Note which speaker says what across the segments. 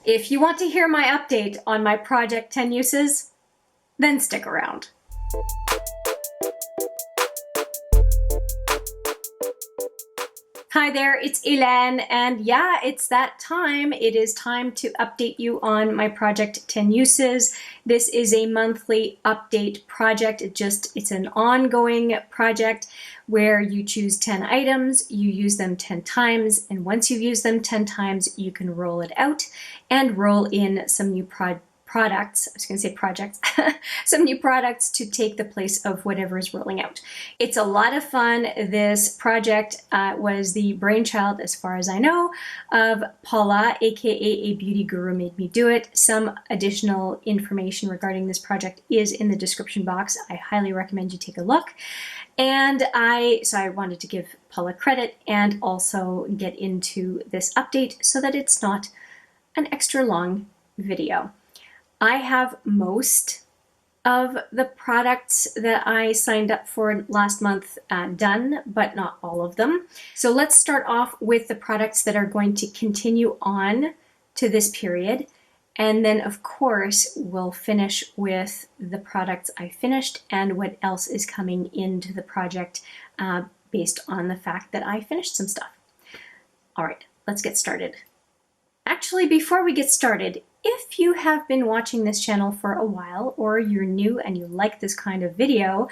Speaker 1: If you want to hear my update on my project 10 uses, then stick around. Hi there, it's Hélène, and yeah, it's that time. It is time to update you on my project 10 uses. This is a monthly update project. It's an ongoing project where you choose 10 items, you use them 10 times, and once you've used them 10 times, you can roll it out and roll in some new products. I was going to say projects, some new products to take the place of whatever is rolling out. It's a lot of fun. This project was the brainchild, as far as I know, of Paula, aka A Beauty Guru Made Me Do It. Some additional information regarding this project is in the description box. I highly recommend you take a look. And I wanted to give Paula credit and also get into this update so that it's not an extra long video. I have most of the products that I signed up for last month done, but not all of them. So let's start off with the products that are going to continue on to this period. And then of course, we'll finish with the products I finished and what else is coming into the project based on the fact that I finished some stuff. All right, let's get started. Actually, before we get started, if you have been watching this channel for a while, or you're new and you like this kind of video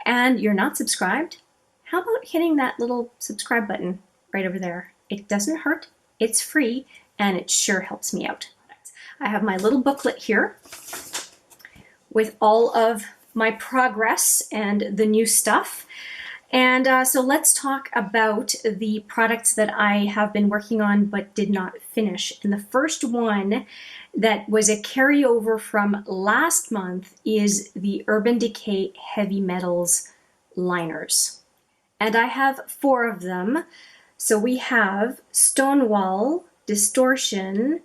Speaker 1: and you're not subscribed, how about hitting that little subscribe button right over there? It doesn't hurt, it's free, and it sure helps me out. I have my little booklet here with all of my progress and the new stuff. And so let's talk about the products that I have been working on but did not finish. And the first one that was a carryover from last month is the Urban Decay Heavy Metals liners. And I have 4 of them. So we have Stonewall, Distortion,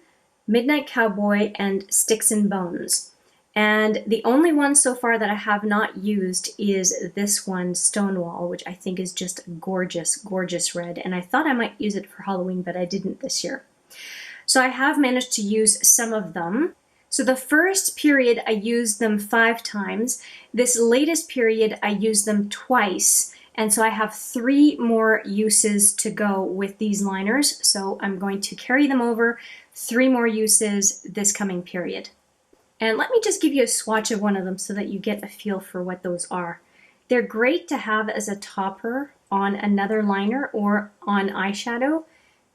Speaker 1: Midnight Cowboy, and Sticks and Bones. And the only one so far that I have not used is this one, Stonewall, which I think is just gorgeous, gorgeous red. And I thought I might use it for Halloween, but I didn't this year. So I have managed to use some of them. So the first period, I used them 5 times. This latest period, I used them twice. And so I have 3 more uses to go with these liners. So I'm going to carry them over, 3 more uses this coming period. And let me just give you a swatch of one of them so that you get a feel for what those are. They're great to have as a topper on another liner or on eyeshadow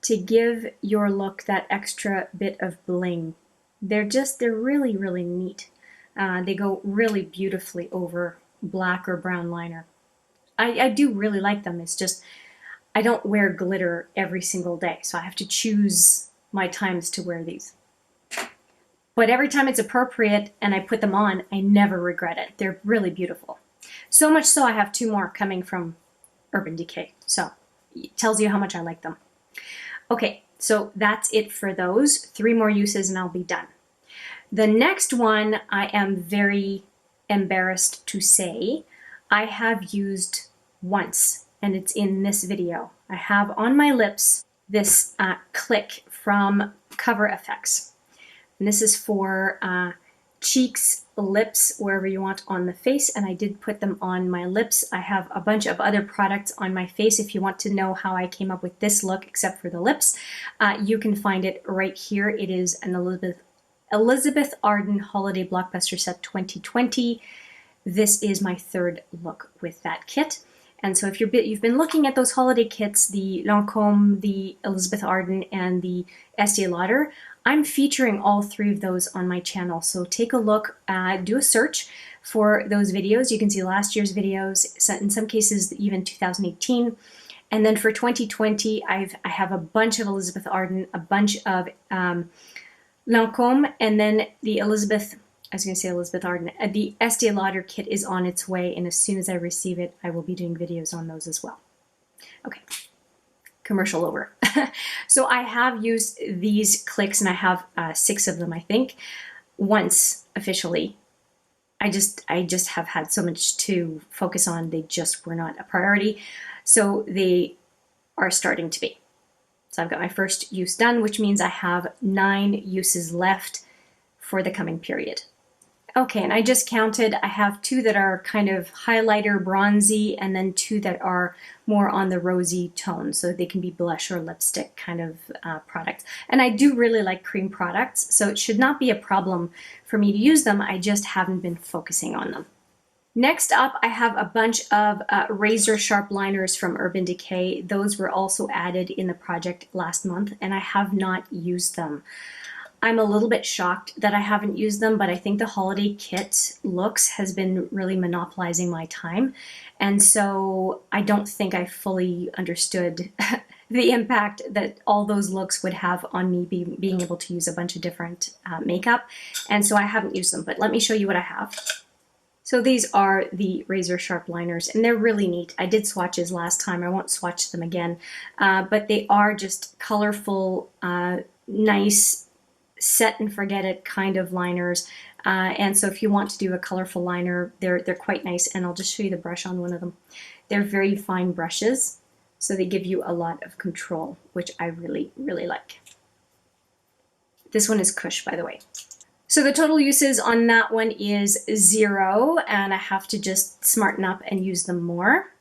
Speaker 1: to give your look that extra bit of bling. They're really, really neat. They go really beautifully over black or brown liner. I do really like them. It's just, I don't wear glitter every single day, so I have to choose my times to wear these. But every time it's appropriate and I put them on, I never regret it. They're really beautiful. So much so I have 2 more coming from Urban Decay. So it tells you how much I like them. Okay, so that's it for those. 3 more uses and I'll be done. The next one I am very embarrassed to say I have used once, and it's in this video. I have on my lips this click from Cover FX. And this is for cheeks, lips, wherever you want on the face, and I did put them on my lips. I have a bunch of other products on my face. If you want to know how I came up with this look, except for the lips, you can find it right here. It is an Elizabeth Arden Holiday Blockbuster Set 2020. This is my 3rd look with that kit. And so if you've been looking at those holiday kits, the Lancôme, the Elizabeth Arden, and the Estée Lauder, I'm featuring all 3 of those on my channel. So take a look, do a search for those videos. You can see last year's videos, in some cases even 2018. And then for 2020, I have a bunch of Elizabeth Arden, a bunch of Lancôme, and then the Elizabeth Arden. The Estée Lauder kit is on its way, and as soon as I receive it, I will be doing videos on those as well. Okay, commercial over. So I have used these clicks, and I have 6 of them, I think, once officially. I just have had so much to focus on. They just were not a priority. So they are starting to be. So I've got my first use done, which means I have 9 uses left for the coming period. Okay, and I just counted. I have 2 that are kind of highlighter bronzy, and then 2 that are more on the rosy tone, so they can be blush or lipstick kind of products. And I do really like cream products, so it should not be a problem for me to use them. I just haven't been focusing on them. Next up, I have a bunch of razor sharp liners from Urban Decay. Those were also added in the project last month, and I have not used them. I'm a little bit shocked that I haven't used them, but I think the holiday kit looks has been really monopolizing my time. And so I don't think I fully understood the impact that all those looks would have on me being able to use a bunch of different makeup. And so I haven't used them, but let me show you what I have. So these are the razor sharp liners, and they're really neat. I did swatches last time. I won't swatch them again, but they are just colorful, nice, set and forget it kind of liners. And so if you want to do a colorful liner, they're quite nice. And I'll just show you the brush on one of them. They're very fine brushes, so they give you a lot of control, which I really, really like. This one is Kush, by the way. So the total uses on that one is 0, and I have to just smarten up and use them more.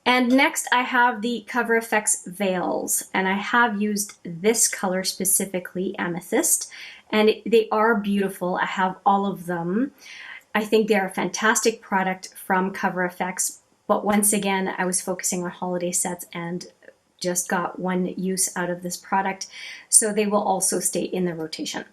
Speaker 1: And next I have the Cover FX Veils, and I have used this color specifically, Amethyst, and they are beautiful. I have all of them. I think they're a fantastic product from Cover FX, but once again, I was focusing on holiday sets and just got 1 use out of this product, so they will also stay in the rotation.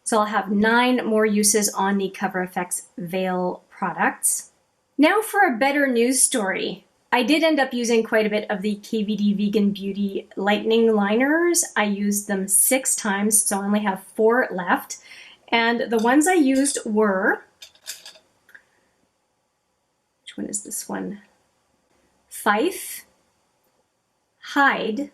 Speaker 1: So I'll have 9 more uses on the Cover FX Veil products. Now for a better news story. I did end up using quite a bit of the KVD Vegan Beauty Lightening Liners. I used them 6 times, so I only have 4 left. And the ones I used were, which one is this one? Fife, Hyde,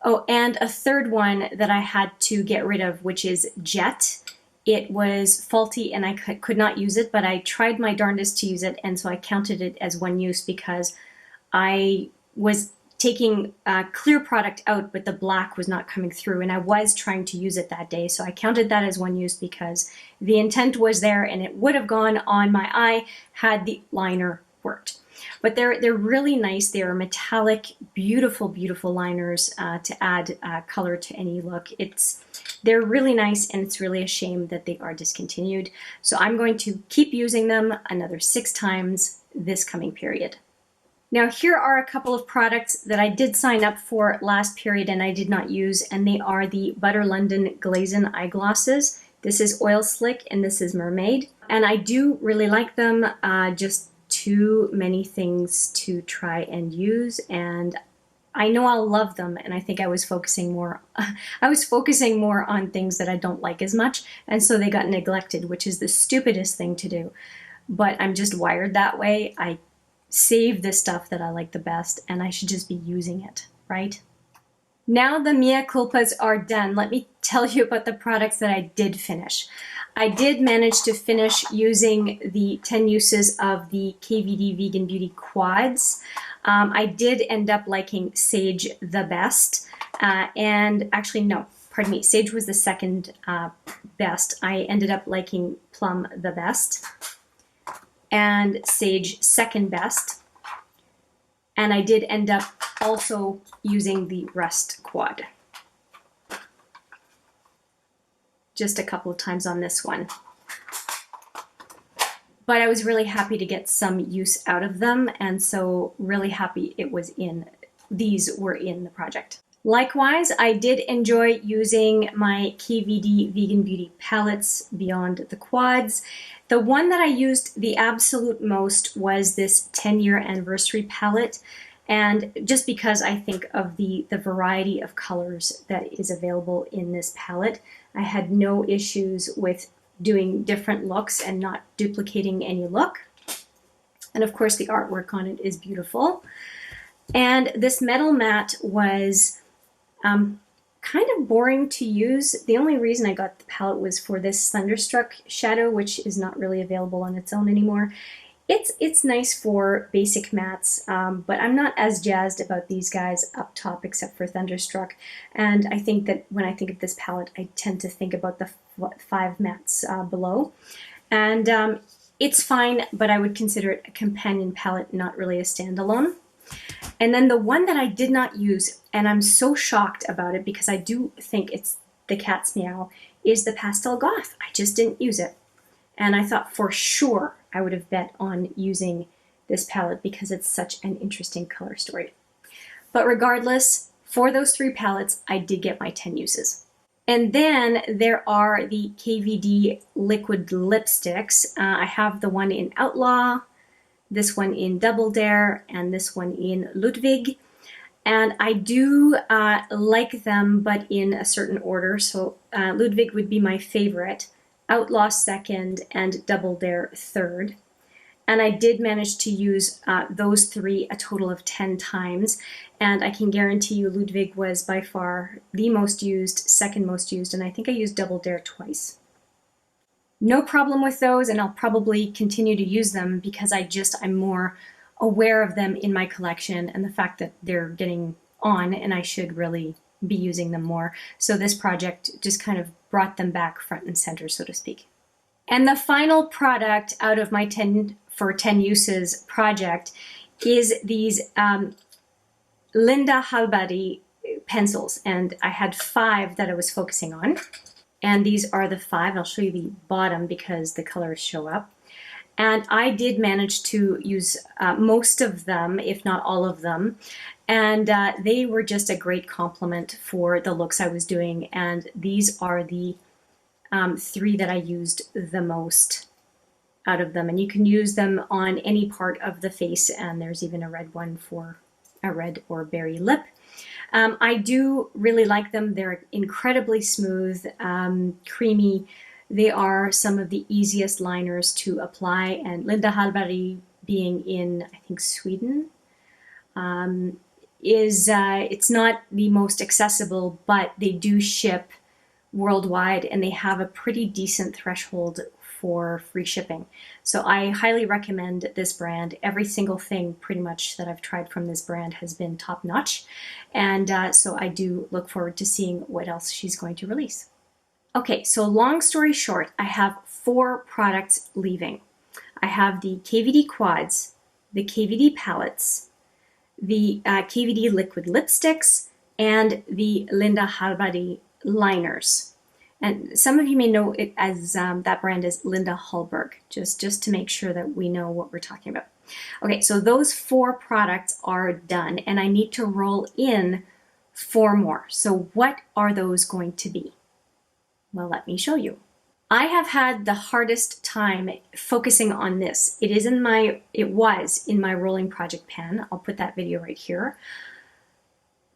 Speaker 1: oh, and a third one that I had to get rid of, which is Jet. It was faulty and I could not use it, but I tried my darndest to use it, and so I counted it as 1 use because I was taking clear product out, but the black was not coming through, and I was trying to use it that day, so I counted that as 1 use because the intent was there and it would have gone on my eye had the liner worked. But they're really nice. They are metallic, beautiful, beautiful liners to add color to any look. They're really nice, and it's really a shame that they are discontinued. So I'm going to keep using them another 6 times this coming period. Now here are a couple of products that I did sign up for last period and I did not use, and they are the Butter London Glazin Eyeglosses. This is Oil Slick and this is Mermaid. And I do really like them, just too many things to try and use, and I know I'll love them, and I think I was focusing more on things that I don't like as much, and so they got neglected, which is the stupidest thing to do. But I'm just wired that way. I save the stuff that I like the best, and I should just be using it, right? Now the mea culpas are done. Let me tell you about the products that I did finish. I did manage to finish using the 10 uses of the KVD Vegan Beauty Quads. I did end up liking Sage the best, and actually no, pardon me, Sage was the second best. I ended up liking Plum the best, and Sage second best, and I did end up also using the Rust Quad. Just a couple of times on this one. But I was really happy to get some use out of them, and so really happy these were in the project. Likewise, I did enjoy using my KVD Vegan Beauty palettes beyond the quads. The one that I used the absolute most was this 10-year anniversary palette, and just because I think of the variety of colors that is available in this palette, I had no issues with doing different looks and not duplicating any look. And of course the artwork on it is beautiful. And this metal matte was kind of boring to use. The only reason I got the palette was for this Thunderstruck shadow, which is not really available on its own anymore. It's nice for basic mattes, but I'm not as jazzed about these guys up top except for Thunderstruck. And I think that when I think of this palette, I tend to think about the 5 mattes below. And it's fine, but I would consider it a companion palette, not really a standalone. And then the one that I did not use, and I'm so shocked about it because I do think it's the cat's meow, is the Pastel Goth. I just didn't use it. And I thought for sure I would have bet on using this palette because it's such an interesting color story. But regardless, for those 3 palettes, I did get my 10 uses. And then there are the KVD liquid lipsticks. I have the one in Outlaw, this one in Double Dare, and this one in Ludwig. And I do like them, but in a certain order. So Ludwig would be my favorite, Outlaw second, and Double Dare third. And I did manage to use those 3 a total of 10 times. And I can guarantee you Ludwig was by far the most used, second most used, and I think I used Double Dare twice. No problem with those, and I'll probably continue to use them because I'm more aware of them in my collection and the fact that they're getting on and I should really be using them more. So this project just kind of brought them back front and center, so to speak. And the final product out of my 10 for 10 uses project is these Linda Halbari pencils. And I had 5 that I was focusing on. And these are the 5. I'll show you the bottom because the colors show up. And I did manage to use most of them, if not all of them. And they were just a great complement for the looks I was doing. And these are the 3 that I used the most out of them. And you can use them on any part of the face. And there's even a red one for a red or berry lip. I do really like them. They're incredibly smooth, creamy. They are some of the easiest liners to apply, and Linda Halbari, being in, I think, Sweden, it's not the most accessible, but they do ship worldwide, and they have a pretty decent threshold for free shipping. So I highly recommend this brand. Every single thing pretty much that I've tried from this brand has been top notch, and so I do look forward to seeing what else she's going to release. Okay, so long story short, I have 4 products leaving. I have the KVD quads, the KVD palettes, the KVD liquid lipsticks, and the Linda Halbari liners. And some of you may know it as that brand is Linda Hallberg, just to make sure that we know what we're talking about. Okay, so those 4 products are done, and I need to roll in 4 more. So what are those going to be? Well, let me show you. I have had the hardest time focusing on this. It was in my rolling project pan. I'll put that video right here.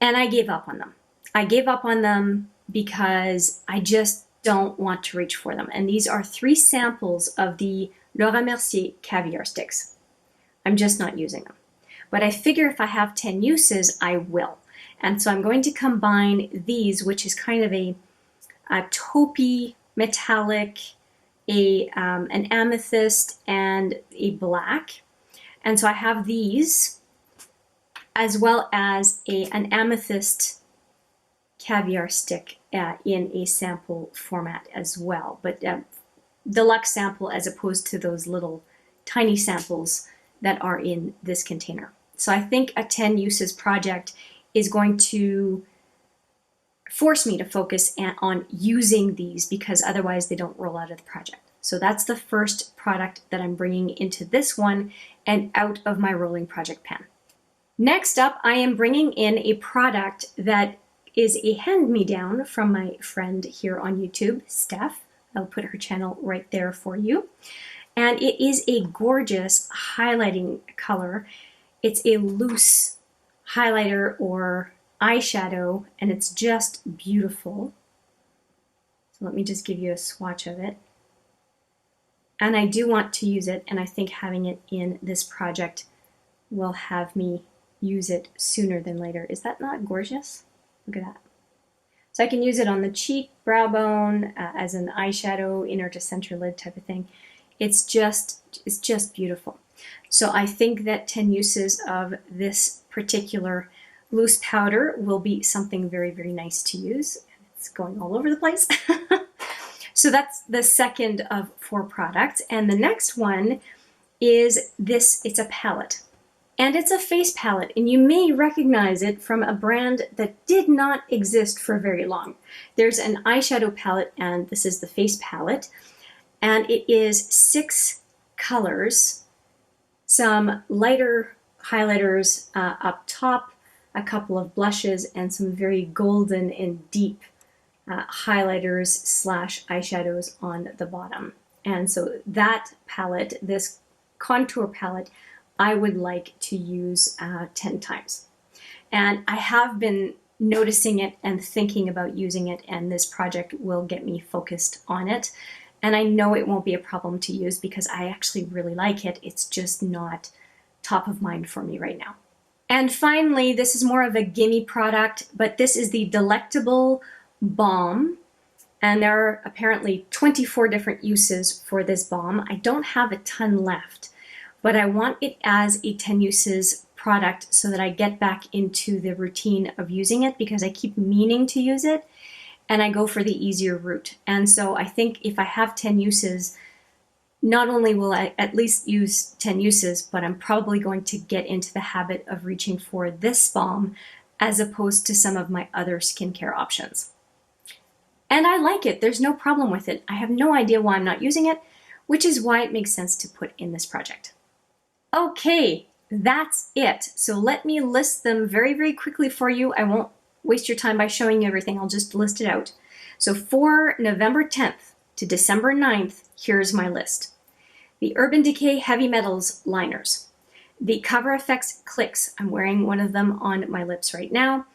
Speaker 1: And I gave up on them. I gave up on them because I just don't want to reach for them. And these are 3 samples of the Laura Mercier caviar sticks. I'm just not using them. But I figure if I have 10 uses, I will. And so I'm going to combine these, which is kind of a taupey metallic, an amethyst, and a black. And so I have these as well as an amethyst caviar stick in a sample format as well, but deluxe sample as opposed to those little tiny samples that are in this container. So I think a 10 uses project is going to force me to focus on using these because otherwise they don't roll out of the project. So that's the first product that I'm bringing into this one and out of my rolling project pan. Next up, I am bringing in a product that is a hand-me-down from my friend here on YouTube, Steph. I'll put her channel right there for you. And it is a gorgeous highlighting color. It's a loose highlighter or eyeshadow, and it's just beautiful. So let me just give you a swatch of it. And I do want to use it, and I think having it in this project will have me use it sooner than later. Is that not gorgeous? Look at that. So I can use it on the cheek, brow bone, as an eyeshadow, inner to center lid type of thing. It's just beautiful. So I think that 10 uses of this particular loose powder will be something very, very nice to use. It's going all over the place. So that's the second of 4 products. And the next one is this. It's a palette. And it's a face palette, and you may recognize it from a brand that did not exist for very long. There's an eyeshadow palette, and this is the face palette. And it is 6 colors, some lighter highlighters up top, a couple of blushes, and some very golden and deep highlighters slash eyeshadows on the bottom. And so that palette, this contour palette, I would like to use 10 times. And I have been noticing it and thinking about using it, and this project will get me focused on it. And I know it won't be a problem to use because I actually really like it. It's just not top of mind for me right now. And finally, this is more of a gimme product, but this is the Delectable Balm. And there are apparently 24 different uses for this balm. I don't have a ton left, but I want it as a 10 uses product so that I get back into the routine of using it, because I keep meaning to use it and I go for the easier route. And so I think if I have 10 uses, not only will I at least use 10 uses, but I'm probably going to get into the habit of reaching for this balm as opposed to some of my other skincare options. And I like it. There's no problem with it. I have no idea why I'm not using it, which is why it makes sense to put in this project. Okay, that's it. So let me list them very, very quickly for you. I won't waste your time by showing you everything. I'll just list it out. So for November 10th to December 9th, here's my list. The Urban Decay Heavy Metals liners. The Cover FX Clicks. I'm wearing one of them on my lips right now.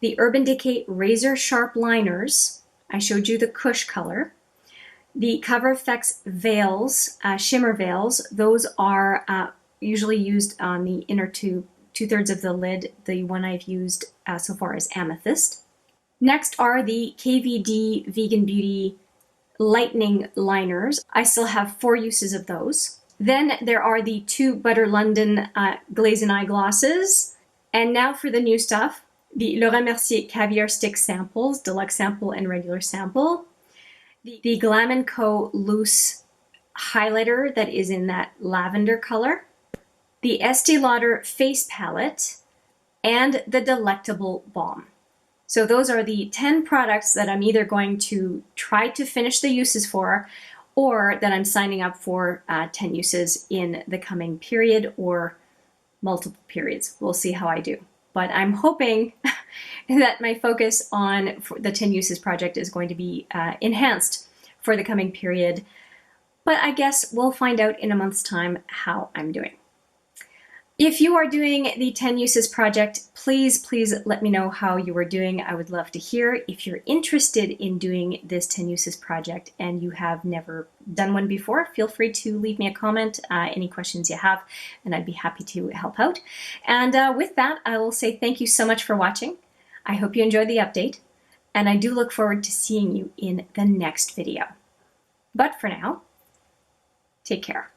Speaker 1: The Urban Decay Razor Sharp liners. I showed you the Kush color. The Cover FX veils, shimmer veils. Those are usually used on the inner two-thirds of the lid. The one I've used so far is Amethyst. Next are the KVD Vegan Beauty Lightening liners. I still have 4 uses of those. Then there are the 2 Butter London Glaze and Eye glosses. And now for the new stuff, the Laura Mercier Caviar Stick samples, deluxe sample and regular sample. The Glam & Co. Loose highlighter that is in that lavender color. The Estee Lauder Face Palette, and the Delectable Balm. So those are the 10 products that I'm either going to try to finish the uses for, or that I'm signing up for 10 uses in the coming period or multiple periods. We'll see how I do. But I'm hoping that my focus on the 10 uses project is going to be enhanced for the coming period. But I guess we'll find out in a month's time how I'm doing. If you are doing the 10 uses project, please let me know how you are doing. I would love to hear. If you're interested in doing this 10 uses project and you have never done one before, feel free to leave me a comment, any questions you have, and I'd be happy to help out. And with that, I will say thank you so much for watching. I hope you enjoyed the update, and I do look forward to seeing you in the next video. But for now, take care.